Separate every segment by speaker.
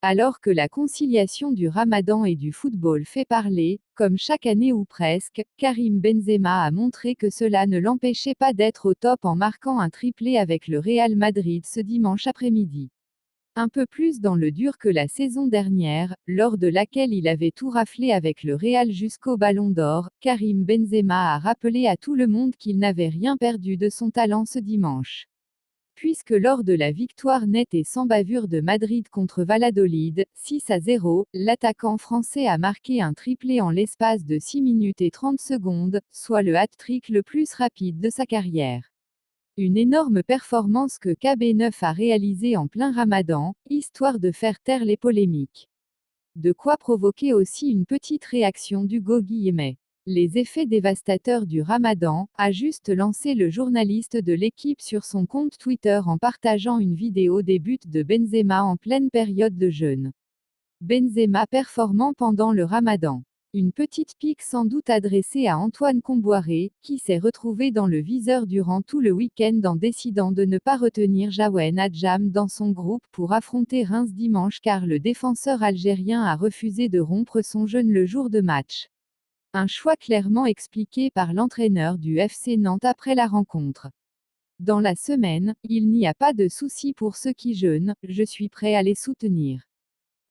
Speaker 1: Alors que la conciliation du ramadan et du football fait parler, comme chaque année ou presque, Karim Benzema a montré que cela ne l'empêchait pas d'être au top en marquant un triplé avec le Real Madrid ce dimanche après-midi. Un peu plus dans le dur que la saison dernière, lors de laquelle il avait tout raflé avec le Real jusqu'au Ballon d'Or, Karim Benzema a rappelé à tout le monde qu'il n'avait rien perdu de son talent ce dimanche. Puisque lors de la victoire nette et sans bavure de Madrid contre Valladolid, 6-0, l'attaquant français a marqué un triplé en l'espace de 6 minutes et 30 secondes, soit le hat-trick le plus rapide de sa carrière. Une énorme performance que KB9 a réalisée en plein Ramadan, histoire de faire taire les polémiques. De quoi provoquer aussi une petite réaction d'Hugo Guillemets. Les effets dévastateurs du Ramadan, a juste lancé le journaliste de l'équipe sur son compte Twitter en partageant une vidéo des buts de Benzema en pleine période de jeûne. Benzema performant pendant le Ramadan. Une petite pique sans doute adressée à Antoine Comboiré, qui s'est retrouvé dans le viseur durant tout le week-end en décidant de ne pas retenir Jawen Adjam dans son groupe pour affronter Reims dimanche car le défenseur algérien a refusé de rompre son jeûne le jour de match. Un choix clairement expliqué par l'entraîneur du FC Nantes après la rencontre. Dans la semaine, il n'y a pas de souci pour ceux qui jeûnent, je suis prêt à les soutenir.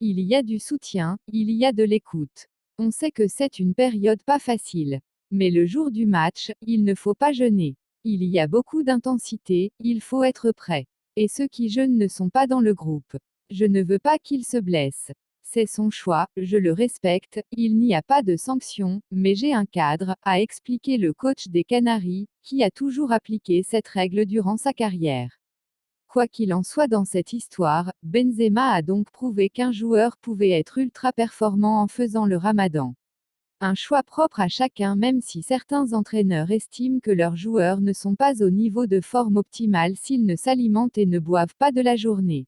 Speaker 1: Il y a du soutien, il y a de l'écoute. On sait que c'est une période pas facile. Mais le jour du match, il ne faut pas jeûner. Il y a beaucoup d'intensité, il faut être prêt. Et ceux qui jeûnent ne sont pas dans le groupe. Je ne veux pas qu'ils se blessent. C'est son choix, je le respecte, il n'y a pas de sanction, mais j'ai un cadre, a expliqué le coach des Canaries, qui a toujours appliqué cette règle durant sa carrière. Quoi qu'il en soit dans cette histoire, Benzema a donc prouvé qu'un joueur pouvait être ultra performant en faisant le Ramadan. Un choix propre à chacun même si certains entraîneurs estiment que leurs joueurs ne sont pas au niveau de forme optimale s'ils ne s'alimentent et ne boivent pas de la journée.